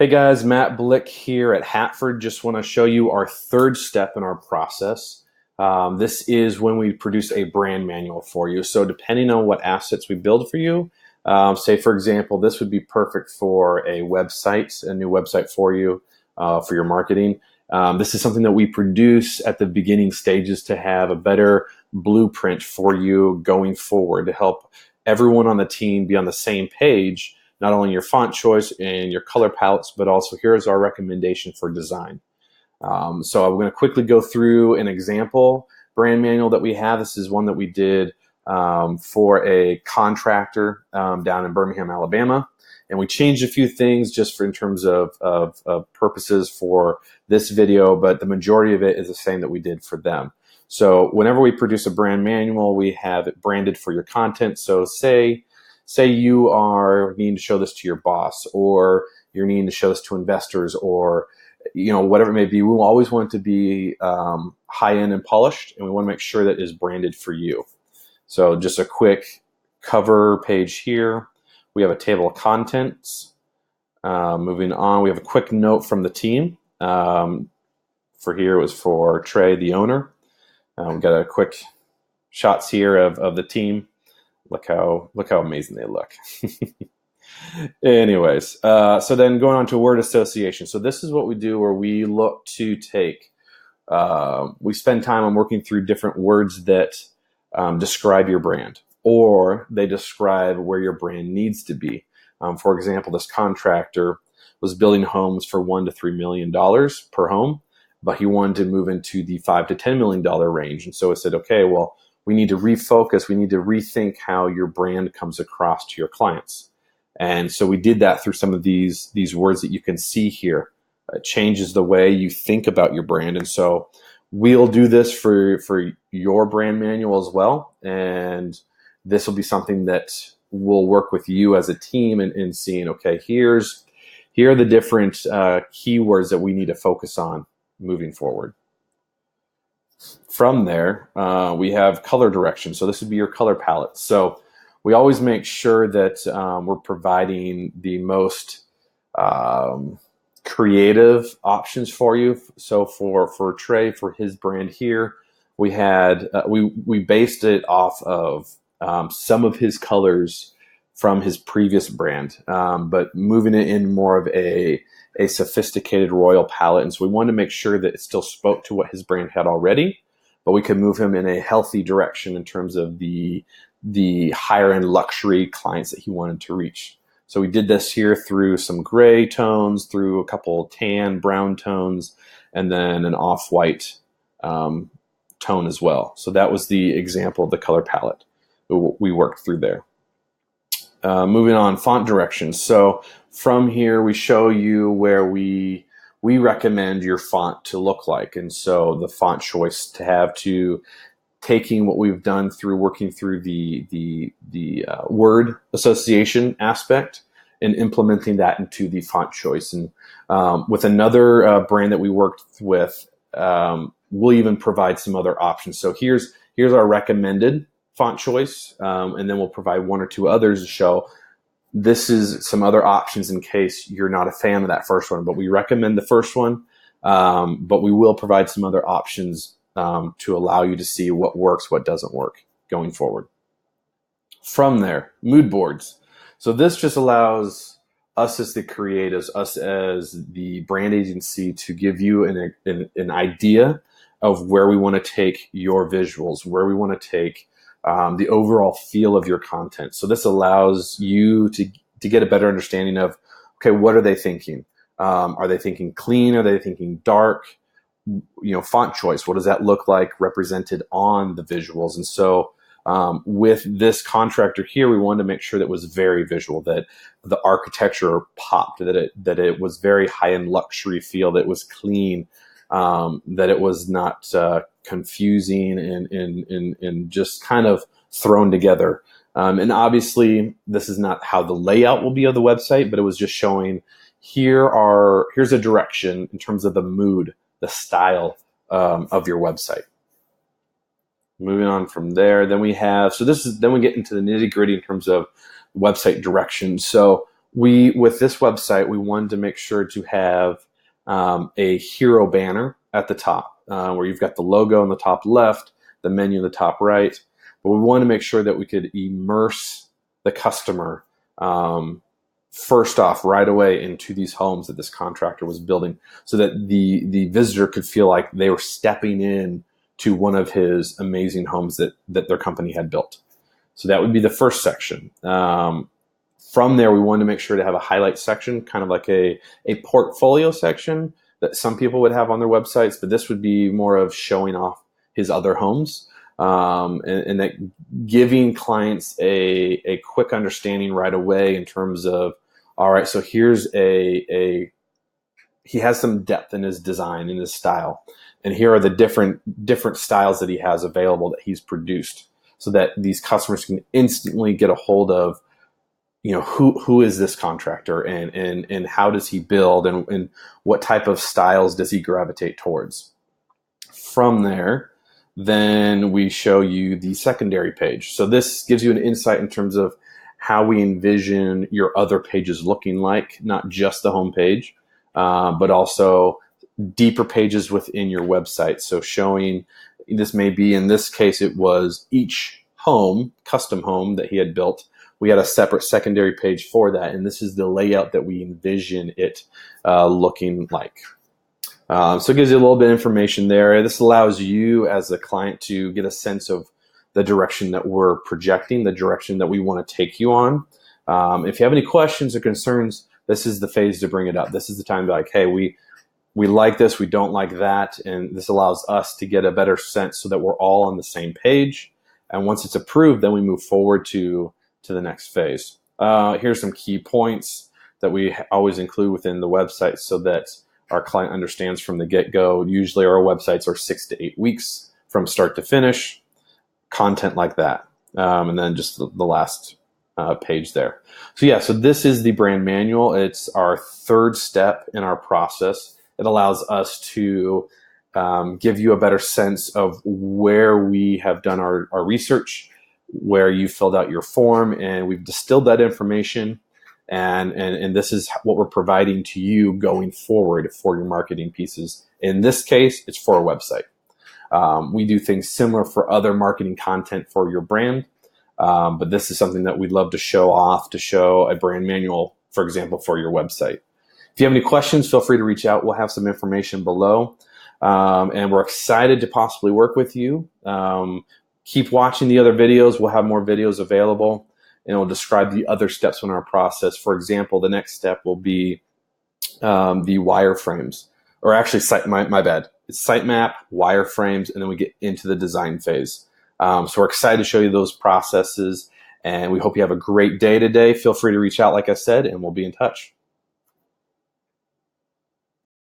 Hey guys, Matt Blick here at Hattford. Just want to show you our third step in our process. This is when we produce a brand manual for you. So depending on what assets we build for you, say for example, this would be perfect for a website, a new website for you, for your marketing. This is something that we produce at the beginning stages to have a better blueprint for you going forward to help everyone on the team be on the same page, not only your font choice and your color palettes, but also here's our recommendation for design. So I'm going to quickly go through an example brand manual that we have. This is one that we did for a contractor down in Birmingham, Alabama. And we changed a few things just in terms of purposes for this video, but the majority of it is the same that we did for them. So whenever we produce a brand manual, we have it branded for your content. So say you are needing to show this to your boss, or you're needing to show this to investors, or whatever it may be. We always want it to be high-end and polished, and we want to make sure that it is branded for you. So just a quick cover page here. We have a table of contents. Moving on, we have a quick note from the team. For here, it was for Trey, the owner. We've got a quick shots here of the team. Look how amazing they look. Anyways, so then going on to word association. So this is what we do, where we look to take, we spend time on working through different words that describe your brand, or they describe where your brand needs to be. For example, this contractor was building homes for $1 to $3 million per home, but he wanted to move into the $5 to $10 million range. And so I said, okay, well, we need to refocus. We need to rethink how your brand comes across to your clients. And so we did that through some of these words that you can see here. It changes the way you think about your brand. And so we'll do this for your brand manual as well. And this will be something that will work with you as a team in seeing, okay, here are the different keywords that we need to focus on moving forward. From there, we have color direction. So this would be your color palette. So we always make sure that we're providing the most creative options for you. So for Trey, for his brand here, we had we based it off of some of his colors from his previous brand, but moving it in more of a sophisticated royal palette. And so we wanted to make sure that it still spoke to what his brand had already, but we could move him in a healthy direction in terms of the higher end luxury clients that he wanted to reach. So we did this here through some gray tones, through a couple tan, brown tones, and then an off-white tone as well. So that was the example of the color palette we worked through there. Moving on, font direction. So from here, we show you where we recommend your font to look like. And so the font choice to have to taking what we've done through working through the word association aspect and implementing that into the font choice. And with another brand that we worked with, we'll even provide some other options. So here's our recommended font choice, and then we'll provide one or two others to show this is some other options in case you're not a fan of that first one. But we recommend the first one, but we will provide some other options to allow you to see what works, what doesn't work going forward. From there, mood boards. So this just allows us as the creatives, us as the brand agency, to give you an idea of where we want to take your visuals, where we want to take the overall feel of your content. So this allows you to get a better understanding of, okay, what are they thinking? Are they thinking clean? Are they thinking dark? Font choice, what does that look like represented on the visuals? And so with this contractor here, we wanted to make sure that it was very visual, that the architecture popped, that it was very high-end luxury feel, that it was clean, that it was not confusing and just kind of thrown together. And obviously, this is not how the layout will be of the website, but it was just showing here's a direction in terms of the mood, the style of your website. Moving on from there, then we get into the nitty gritty in terms of website direction. So with this website, we wanted to make sure to have a hero banner at the top, where you've got the logo in the top left, the menu in the top right. But we wanted to make sure that we could immerse the customer first off right away into these homes that this contractor was building, so that the visitor could feel like they were stepping in to one of his amazing homes that their company had built. So that would be the first section. From there, we wanted to make sure to have a highlight section, kind of like a portfolio section that some people would have on their websites, but this would be more of showing off his other homes, and that giving clients a quick understanding right away in terms of, all right, so here's he has some depth in his design, in his style, and here are the different styles that he has available that he's produced, so that these customers can instantly get a hold of, who is this contractor, and how does he build, and what type of styles does he gravitate towards. From there, then we show you the secondary page. So this gives you an insight in terms of how we envision your other pages looking like, not just the home page, but also deeper pages within your website. So showing, this may be, in this case, it was each home, custom home that he had built. We had a separate secondary page for that, and this is the layout that we envision it looking like. So it gives you a little bit of information there. This allows you as a client to get a sense of the direction that we're projecting, the direction that we want to take you on. If you have any questions or concerns, this is the phase to bring it up. This is the time to be like, hey, we like this, we don't like that, and this allows us to get a better sense so that we're all on the same page. And once it's approved, then we move forward to the next phase. Here's some key points that we always include within the website so that our client understands from the get-go. Usually our websites are 6 to 8 weeks from start to finish, content like that. And then just the last page there. So this is the brand manual. It's our third step in our process. It allows us to give you a better sense of where we have done our research, where you filled out your form, and we've distilled that information, and this is what we're providing to you going forward for your marketing pieces. In this case, it's for a website. We do things similar for other marketing content for your brand, but this is something that we'd love to show off, to show a brand manual, for example, for your website. If you have any questions, feel free to reach out. We'll have some information below, and we're excited to possibly work with you. Keep watching the other videos. We'll have more videos available, and we'll describe the other steps in our process. For example, the next step will be the wireframes, or actually, my bad. It's sitemap, wireframes, and then we get into the design phase. So we're excited to show you those processes, and we hope you have a great day today. Feel free to reach out, like I said, and we'll be in touch.